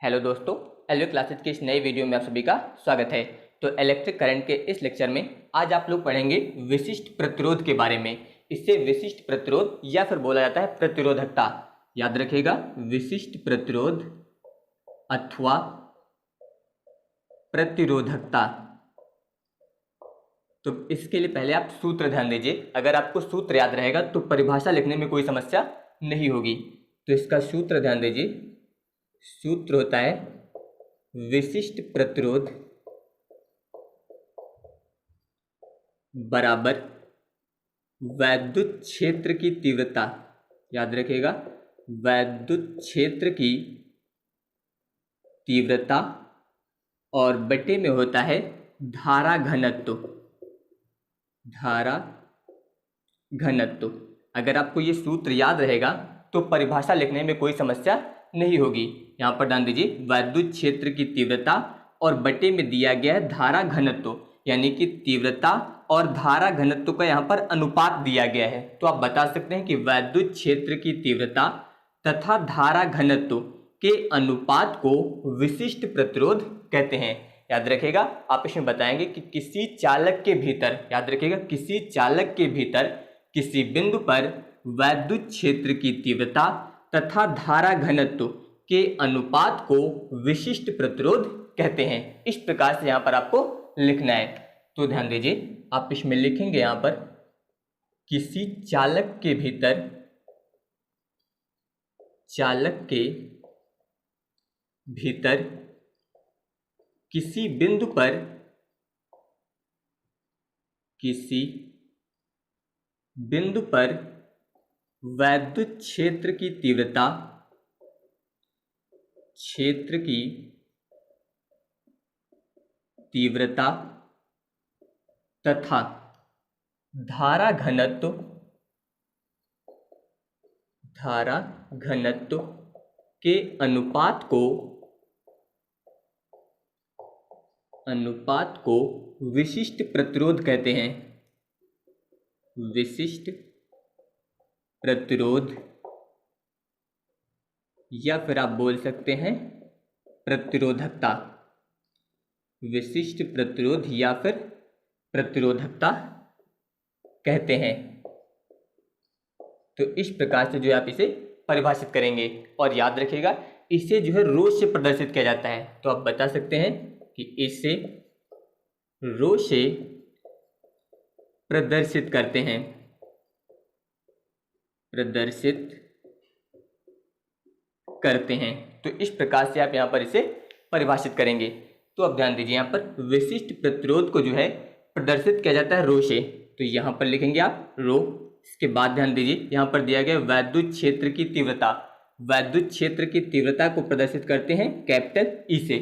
Hello दोस्तों, LO classes के इस नए वीडियो में आप सभी का स्वागत है। तो इलेक्ट्रिक करंट के इस लेक्चर में आज आप लोग पढ़ेंगे विशिष्ट प्रतिरोध के बारे में। इससे विशिष्ट प्रतिरोध या फिर बोला जाता है प्रतिरोधकता। याद रखिएगा, विशिष्ट प्रतिरोध अथवा प्रतिरोधकता। तो इसके लिए पहले आप सूत्र ध्यान दीजिए। अगर आपको सूत्र याद रहेगा तो परिभाषा लिखने में कोई समस्या नहीं होगी। तो इसका सूत्र ध्यान दीजिए। सूत्र होता है विशिष्ट प्रतिरोध बराबर वैद्युत क्षेत्र की तीव्रता। याद रखिएगा, वैद्युत क्षेत्र की तीव्रता और बटे में होता है धारा घनत्व। धारा घनत्व। अगर आपको ये सूत्र याद रहेगा तो परिभाषा लिखने में कोई समस्या नहीं होगी। यहाँ पर ध्यान दीजिए, वैद्युत क्षेत्र की तीव्रता और बटे में दिया गया है धारा घनत्व, यानी कि तीव्रता और धारा घनत्व का यहाँ पर अनुपात दिया गया है। तो आप बता सकते हैं कि वैद्युत क्षेत्र की तीव्रता तथा धारा घनत्व के अनुपात को विशिष्ट प्रतिरोध कहते हैं। याद रखिएगा, आप इसमें बताएंगे कि किसी चालक के भीतर, याद रखिएगा, किसी चालक के भीतर किसी बिंदु पर वैद्युत क्षेत्र की तीव्रता तथा धारा घनत्व के अनुपात को विशिष्ट प्रतिरोध कहते हैं। इस प्रकार से यहाँ पर आपको लिखना है। तो ध्यान दीजिए, आप इसमें लिखेंगे यहाँ पर किसी चालक के भीतर, चालक के भीतर किसी बिंदु पर, किसी बिंदु पर वैद्युत क्षेत्र की तीव्रता, क्षेत्र की तीव्रता तथा धारा घनत्व, धारा घनत्व के अनुपात को विशिष्ट प्रतिरोध कहते हैं। विशिष्ट प्रतिरोध या फिर आप बोल सकते हैं प्रतिरोधकता। विशिष्ट प्रतिरोध या फिर प्रतिरोधकता कहते हैं। तो इस प्रकार से जो है आप इसे परिभाषित करेंगे और याद रखिएगा, इसे जो है रो से प्रदर्शित किया जाता है। तो आप बता सकते हैं कि इसे रो से प्रदर्शित करते हैं, प्रदर्शित करते हैं। तो इस प्रकार से आप यहाँ पर इसे परिभाषित करेंगे। तो अब ध्यान दीजिए, यहाँ पर विशिष्ट प्रतिरोध को जो है प्रदर्शित किया जाता है रो से। तो यहाँ पर लिखेंगे आप रो। इसके बाद ध्यान दीजिए, यहाँ पर दिया गया वैद्युत क्षेत्र की तीव्रता। वैद्युत क्षेत्र की तीव्रता को प्रदर्शित करते हैं कैपिटल ई से।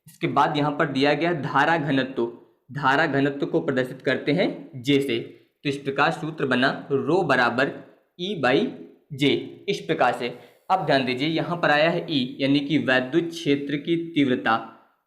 इसके बाद यहाँ पर दिया गया धारा घनत्व। धारा घनत्व को प्रदर्शित करते हैं जे से। तो इस प्रकार सूत्र बना रो बराबर ई बाई जे। इस प्रकार से अब ध्यान दीजिए, यहाँ पर आया है ई, यानी कि वैद्युत क्षेत्र की तीव्रता,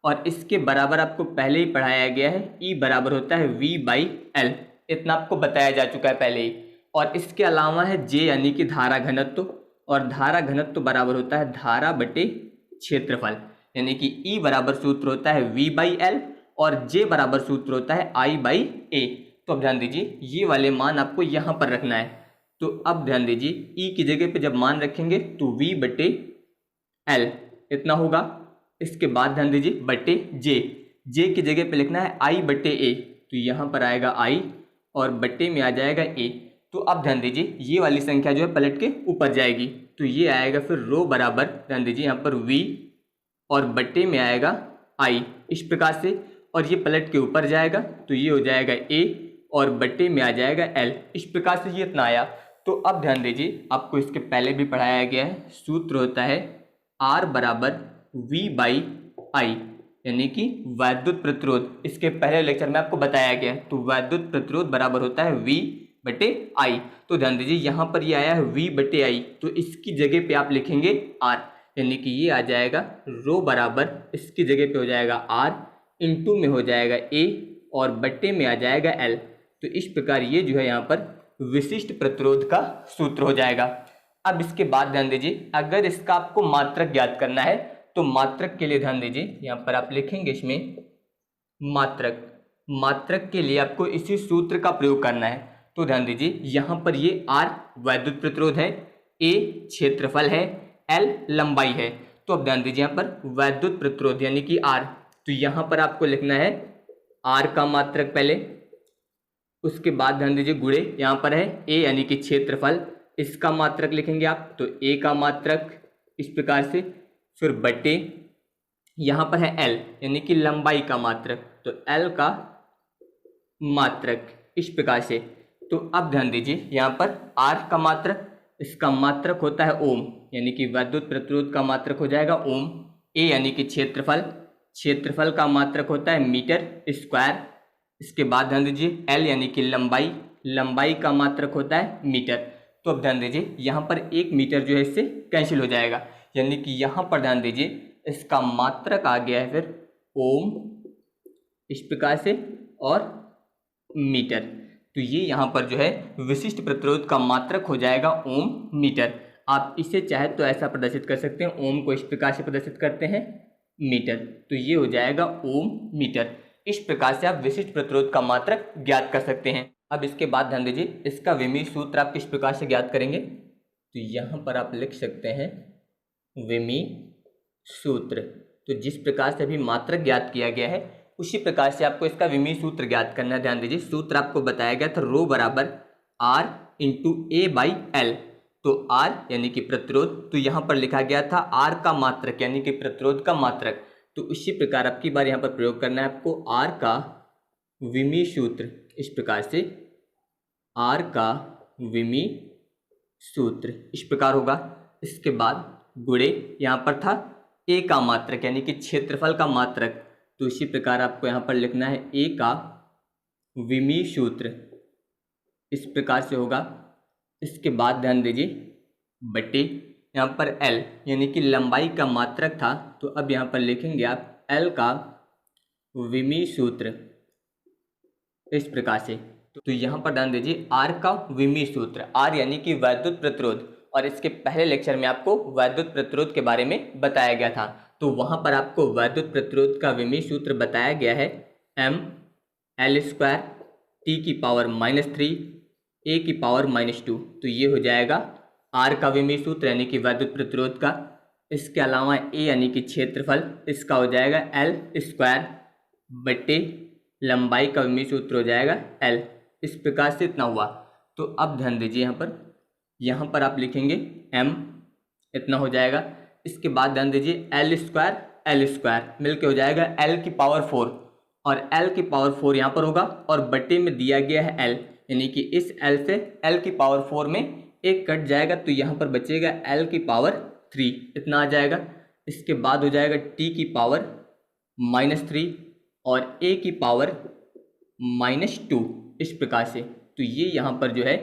और इसके बराबर आपको पहले ही पढ़ाया गया है, ई बराबर होता है वी बाई एल। इतना आपको बताया जा चुका है पहले ही। और इसके अलावा है जे, यानी कि धारा घनत्व, और धारा घनत्व बराबर होता है धारा बटे क्षेत्रफल, यानी कि ई बराबर सूत्र होता है वी बाई एल और जे बराबर सूत्र होता है आई बाई ए। तो अब ध्यान दीजिए, ये वाले मान आपको यहाँ पर रखना है। तो अब ध्यान दीजिए, ई की जगह पे जब मान रखेंगे तो v बटे एल इतना होगा। इसके बाद ध्यान दीजिए बटे जे, जे की जगह पे लिखना है आई बटे ए। तो यहाँ पर आएगा आई और बटे में आ जाएगा ए। तो अब ध्यान दीजिए, ये वाली संख्या जो है पलट के ऊपर जाएगी। तो ये आएगा फिर रो बराबर, ध्यान दीजिए यहाँ पर v और बटे में आएगा आई, इस प्रकार से। और ये पलट के ऊपर जाएगा तो ये हो जाएगा a और बटे में आ जाएगा l। इस प्रकार से ये इतना आया। तो अब ध्यान दीजिए, आपको इसके पहले भी पढ़ाया गया है, सूत्र होता है R बराबर V बाई आई, यानी कि वैद्युत प्रतिरोध। इसके पहले लेक्चर में आपको बताया गया है। तो वैद्युत प्रतिरोध बराबर होता है V बटे आई। तो ध्यान दीजिए, यहाँ पर ये आया है V बटे आई, तो इसकी जगह पे आप लिखेंगे R, यानी कि ये आ जाएगा रो बराबर, इसकी जगह पे हो जाएगा R, इंटू में हो जाएगा A और बटे में आ जाएगा L। तो इस प्रकार ये जो है यहाँ पर विशिष्ट प्रतिरोध का सूत्र हो जाएगा। अब इसके बाद ध्यान दीजिए, अगर इसका आपको मात्रक ज्ञात करना है तो मात्रक के लिए ध्यान दीजिए, यहाँ पर आप लिखेंगे इसमें मात्रक, मात्रक के लिए आपको इसी सूत्र का प्रयोग करना है। तो ध्यान दीजिए यहाँ पर ये R वैद्युत प्रतिरोध है, A क्षेत्रफल है, L लंबाई है। तो अब ध्यान दीजिए यहाँ पर वैद्युत प्रतिरोध यानी कि R, तो यहाँ पर आपको लिखना है R का मात्रक पहले, उसके बाद ध्यान दीजिए गुणे यहाँ पर है A यानी कि क्षेत्रफल, इसका मात्रक लिखेंगे आप, तो A का मात्रक इस प्रकार से, फिर बटे यहाँ पर है L यानी कि लंबाई का मात्रक, तो L का मात्रक इस प्रकार से। तो अब ध्यान दीजिए यहाँ पर R का मात्रक, इसका मात्रक होता है ओम, यानी कि वैद्युत प्रतिरोध का मात्रक हो जाएगा ओम। A यानी कि क्षेत्रफल, क्षेत्रफल का मात्रक होता है मीटर स्क्वायर। इसके बाद ध्यान दीजिए L यानी कि लंबाई, लंबाई का मात्रक होता है मीटर। तो अब ध्यान दीजिए यहाँ पर 1 मीटर जो है इससे कैंसिल हो जाएगा, यानी कि यहाँ पर ध्यान दीजिए इसका मात्रक आ गया है फिर ओम इस प्रकार से और मीटर। तो ये यहाँ पर जो है विशिष्ट प्रतिरोध का मात्रक हो जाएगा ओम मीटर। आप इसे चाहे तो ऐसा प्रदर्शित कर सकते हैं, ओम को इस प्रकार से प्रदर्शित करते हैं मीटर, तो ये हो जाएगा ओम मीटर। इस प्रकार से आप विशिष्ट प्रतिरोध का मात्रक ज्ञात कर सकते हैं। अब इसके बाद ध्यान दीजिए इसका विमीय सूत्र आप किस प्रकार से ज्ञात करेंगे, तो यहाँ पर आप लिख सकते हैं विमीय सूत्र। तो जिस प्रकार से अभी मात्रक ज्ञात किया गया है उसी प्रकार से आपको इसका विमीय सूत्र ज्ञात करना है। ध्यान दीजिए सूत्र आपको बताया गया था रो बराबर R into A by L। तो R यानी कि प्रतिरोध, तो यहाँ पर लिखा गया था R का मात्रक यानी कि प्रतिरोध का मात्रक, तो इसी प्रकार आपकी बार यहाँ पर प्रयोग करना है आपको R का विमीय सूत्र। इस प्रकार से R का विमीय सूत्र इस प्रकार होगा। इसके बाद गुणे यहाँ पर था A का मात्रक यानी कि क्षेत्रफल का मात्रक, तो इसी प्रकार आपको यहाँ पर लिखना है A का विमीय सूत्र इस प्रकार से होगा। इसके बाद ध्यान दीजिए बटे यहाँ पर L यानी कि लंबाई का मात्रक था, तो अब यहाँ पर लिखेंगे आप L का विमीय सूत्र इस प्रकार से। तो यहाँ पर ध्यान दीजिए R का विमीय सूत्र, R यानी कि वैद्युत प्रतिरोध, और इसके पहले लेक्चर में आपको वैद्युत प्रतिरोध के बारे में बताया गया था, तो वहाँ पर आपको वैद्युत प्रतिरोध का विमीय सूत्र बताया गया है mL स्क्वायर T⁻³ A⁻²। तो ये हो जाएगा R का विमीय सूत्र यानी कि वैद्युत प्रतिरोध का। इसके अलावा A यानी कि क्षेत्रफल, इसका हो जाएगा L स्क्वायर बटे लंबाई का विमीय सूत्र हो जाएगा L। इस प्रकार से इतना हुआ। तो अब ध्यान दीजिए यहाँ पर आप लिखेंगे m, इतना हो जाएगा। इसके बाद ध्यान दीजिए L स्क्वायर मिलके हो जाएगा L⁴, और L⁴ यहाँ पर होगा और बटे में दिया गया है L, यानी कि इस L से L⁴ में एक कट जाएगा, तो यहाँ पर बचेगा L⁻3, इतना आ जाएगा। इसके बाद हो जाएगा T⁻³ और A⁻², इस प्रकार से। तो ये यहाँ पर जो है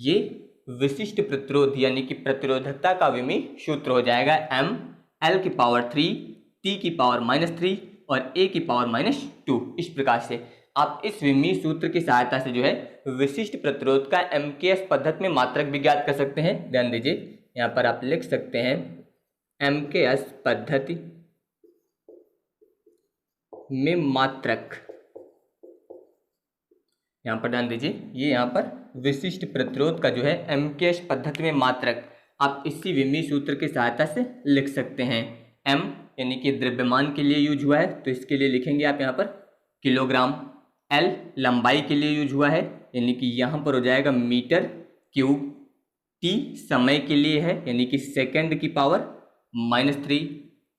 ये विशिष्ट प्रतिरोध यानी कि प्रतिरोधकता का विमीय सूत्र हो जाएगा mL⁻3 T⁻³ और A⁻²। इस प्रकार से आप इस विमीय सूत्र की सहायता से जो है विशिष्ट प्रतिरोध का MKS पद्धति में मात्रक भी ज्ञात कर सकते हैं। ध्यान दीजिए यहाँ पर आप लिख सकते हैं MKS पद्धति में मात्रक। यहाँ पर ध्यान दीजिए ये यहाँ पर विशिष्ट प्रतिरोध का जो है MKS पद्धति में मात्रक आप इसी विमीय सूत्र की सहायता से लिख सकते हैं। M यानी कि द्रव्यमान के लिए यूज हुआ है, तो इसके लिए लिखेंगे आप यहाँ पर किलोग्राम। L लंबाई के लिए यूज हुआ है, यानी कि यहाँ पर हो जाएगा मीटर क्यूब। T समय के लिए है, यानी कि सेकेंड की पावर -3।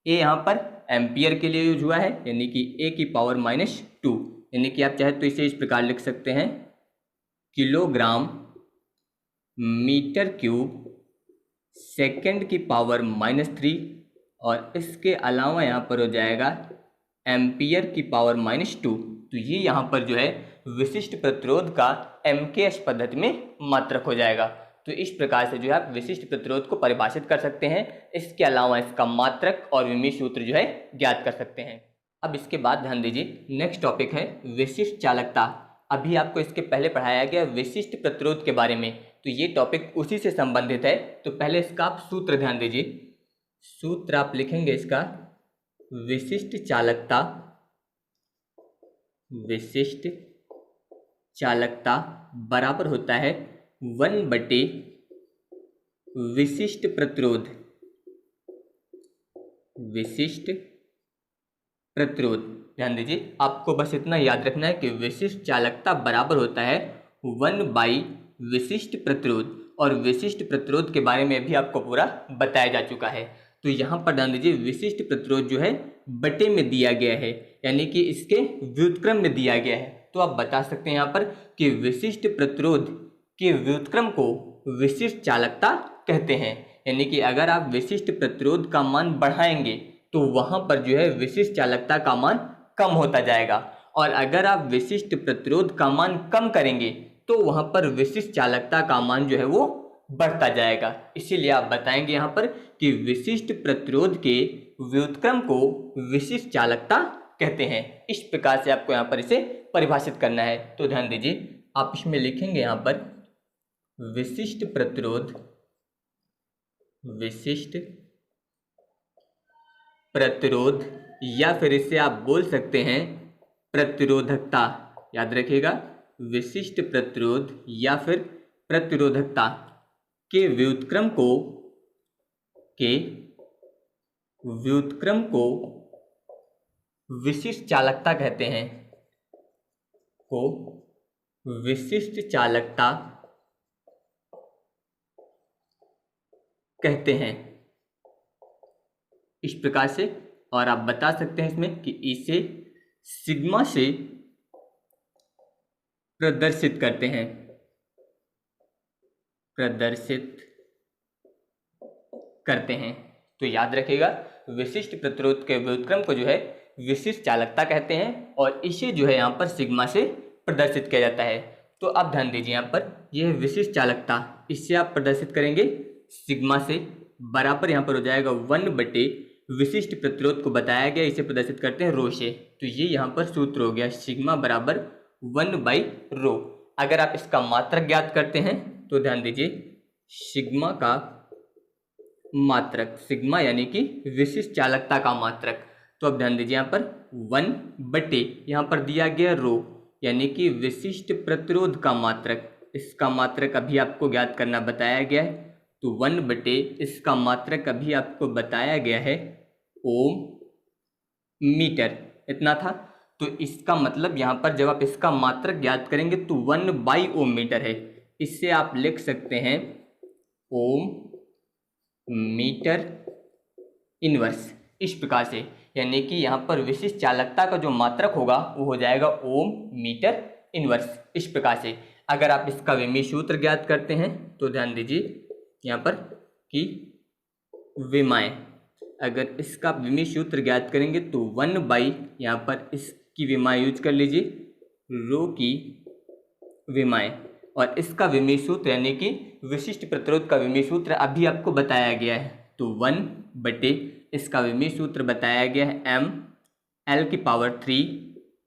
A यहाँ पर एम्पियर के लिए यूज हुआ है, यानी कि A⁻², यानी कि आप चाहे तो इसे इस प्रकार लिख सकते हैं किलोग्राम मीटर क्यूब सेकेंड की पावर -3, और इसके अलावा यहाँ पर हो जाएगा एम्पियर की पावर -2। तो ये यहाँ पर जो है विशिष्ट प्रतिरोध का MKS पद्धति में मात्रक हो जाएगा। तो इस प्रकार से जो है आप विशिष्ट प्रतिरोध को परिभाषित कर सकते हैं। इसके अलावा इसका मात्रक और विमीय सूत्र जो है ज्ञात कर सकते हैं। अब इसके बाद ध्यान दीजिए नेक्स्ट टॉपिक है विशिष्ट चालकता। अभी आपको इसके पहले पढ़ाया गया विशिष्ट प्रतिरोध के बारे में, तो ये टॉपिक उसी से संबंधित है। तो पहले इसका आप सूत्र ध्यान दीजिए। सूत्र आप लिखेंगे इसका विशिष्ट चालकता, विशिष्ट चालकता बराबर होता है 1/, विशिष्ट प्रतिरोध, विशिष्ट प्रतिरोध। ध्यान दीजिए, आपको बस इतना याद रखना है कि विशिष्ट चालकता बराबर होता है 1/, विशिष्ट प्रतिरोध, और विशिष्ट प्रतिरोध के बारे में भी आपको पूरा बताया जा चुका है। तो यहाँ पर ध्यान दीजिए, विशिष्ट प्रतिरोध जो है बटे में दिया गया है, यानी कि इसके व्युत्क्रम में दिया गया है। तो आप बता सकते हैं यहाँ पर कि विशिष्ट प्रतिरोध के व्युत्क्रम को विशिष्ट चालकता कहते हैं। यानी कि अगर आप विशिष्ट प्रतिरोध का मान बढ़ाएंगे तो वहां पर जो है विशिष्ट चालकता का मान कम होता जाएगा, और अगर आप विशिष्ट प्रतिरोध का मान कम करेंगे तो वहां पर विशिष्ट चालकता का मान जो है वो बढ़ता जाएगा। इसीलिए आप बताएंगे यहाँ पर कि विशिष्ट प्रतिरोध के व्युत्क्रम को विशिष्ट चालकता कहते हैं। इस प्रकार से आपको यहाँ पर इसे परिभाषित करना है। तो ध्यान दीजिए, आप इसमें लिखेंगे यहाँ पर विशिष्ट प्रतिरोध, विशिष्ट प्रतिरोध, या फिर इसे आप बोल सकते हैं प्रतिरोधकता। याद रखिएगा, विशिष्ट प्रतिरोध या फिर प्रतिरोधकता के व्युत्क्रम को, के व्युत्क्रम को विशिष्ट चालकता कहते हैं, को विशिष्ट चालकता कहते हैं। इस प्रकार से, और आप बता सकते हैं इसमें कि इसे सिग्मा से प्रदर्शित करते हैं, प्रदर्शित करते हैं। तो याद रखिएगा, विशिष्ट प्रतिरोध के व्युत्क्रम को जो है विशिष्ट चालकता कहते हैं, और इसे जो है यहाँ पर सिग्मा से प्रदर्शित किया जाता है। तो आप ध्यान दीजिए, यहाँ पर यह विशिष्ट चालकता, इससे आप प्रदर्शित करेंगे सिग्मा से, बराबर यहाँ पर हो जाएगा 1/, विशिष्ट प्रतिरोध को बताया गया, इसे प्रदर्शित करते हैं रो से। तो ये यहाँ पर सूत्र हो गया, सिग्मा बराबर 1/ρ। अगर आप इसका मात्रक ज्ञात करते हैं तो ध्यान दीजिए, सिग्मा का मात्रक, सिग्मा यानी कि विशिष्ट चालकता का मात्रक। तो अब ध्यान दीजिए, यहाँ पर 1/, यहाँ पर दिया गया रो, यानी कि विशिष्ट प्रतिरोध का मात्रक। इसका मात्रक अभी आपको ज्ञात करना बताया गया है। तो 1/, इसका मात्रक अभी आपको बताया गया है ओम मीटर, इतना था। तो इसका मतलब यहाँ पर जब आप इसका मात्रक ज्ञात करेंगे तो 1/ओम मीटर है। इससे आप लिख सकते हैं ओम मीटर इनवर्स, इस प्रकार से। यानी कि यहाँ पर विशिष्ट चालकता का जो मात्रक होगा वो हो जाएगा ओम मीटर इनवर्स, इस प्रकार से। अगर आप इसका विमीय सूत्र ज्ञात करते हैं तो ध्यान दीजिए यहाँ पर कि विमाएं, अगर इसका विमीय सूत्र ज्ञात करेंगे तो 1/, यहाँ पर इसकी विमाएं यूज कर लीजिए, रो की विमाएं, और इसका विमीय सूत्र यानी कि विशिष्ट प्रतिरोध का विमीय सूत्र अभी आपको बताया गया है। तो 1/, इसका विमीय सूत्र बताया गया है mL⁻3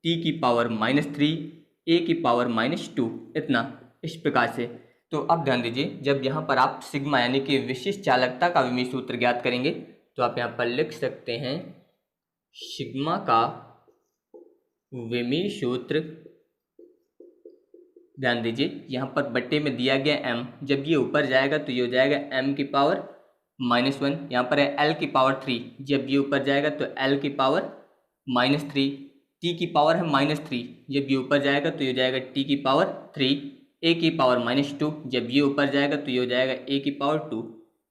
T⁻−3 A⁻−2, इतना, इस प्रकार से। तो अब ध्यान दीजिए, जब यहाँ पर आप सिग्मा यानी कि विशिष्ट चालकता का विमीय सूत्र ज्ञात करेंगे तो आप यहाँ पर लिख सकते हैं सिग्मा का विमीय सूत्र। ध्यान दीजिए, यहाँ पर बट्टे में दिया गया m, जब ये ऊपर जाएगा तो ये हो जाएगा m⁻⁻1, यहाँ पर है L⁻3, जब ये ऊपर जाएगा तो L⁻−3, T की पावर है -3, जब ये ऊपर जाएगा तो ये हो जाएगा T⁻3, A⁻−2, जब ये ऊपर जाएगा तो ये हो जाएगा A⁻2।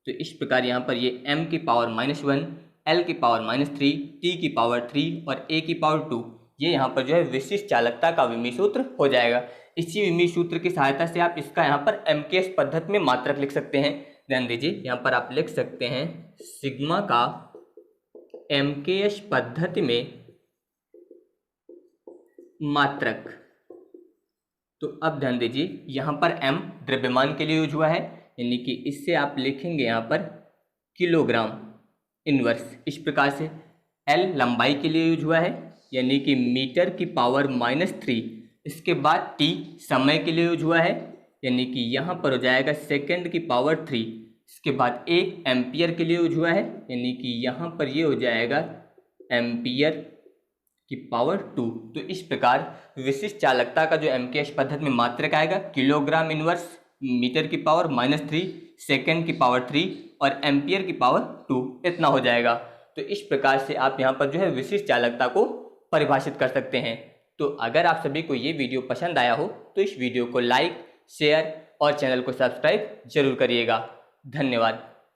तो इस प्रकार यहाँ पर ये m⁻1, L⁻−3, T⁻3 और A⁻2, ये यहाँ पर जो है विशिष्ट चालकता का विमीय सूत्र हो जाएगा। इसी विमीय सूत्र की सहायता से आप इसका यहाँ पर MKS पद्धति में मात्रक लिख सकते हैं। ध्यान दीजिए, यहाँ पर आप लिख सकते हैं सिग्मा का MKS पद्धति में मात्रक। तो अब ध्यान दीजिए, यहाँ पर m द्रव्यमान के लिए यूज हुआ है, यानी कि इससे आप लिखेंगे यहाँ पर किलोग्राम इनवर्स, इस प्रकार से। L लंबाई के लिए यूज हुआ है, यानी कि मीटर की पावर -3। इसके बाद T समय के लिए यूज हुआ है, यानी कि यहाँ पर हो जाएगा सेकंड की पावर 3। इसके बाद A एम्पियर के लिए यूज हुआ है, यानी कि यहाँ पर ये हो जाएगा एम्पियर की पावर 2। तो इस प्रकार विशिष्ट चालकता का जो एमकेएस पद्धति में मात्रक आएगा किलोग्राम इनवर्स मीटर की पावर -3, सेकेंड की पावर 3 और एम्पियर की पावर 2 इतना हो जाएगा। तो इस प्रकार से आप यहाँ पर जो है विशिष्ट चालकता को परिभाषित कर सकते हैं। तो अगर आप सभी को ये वीडियो पसंद आया हो तो इस वीडियो को लाइक, शेयर और चैनल को सब्सक्राइब जरूर करिएगा। धन्यवाद।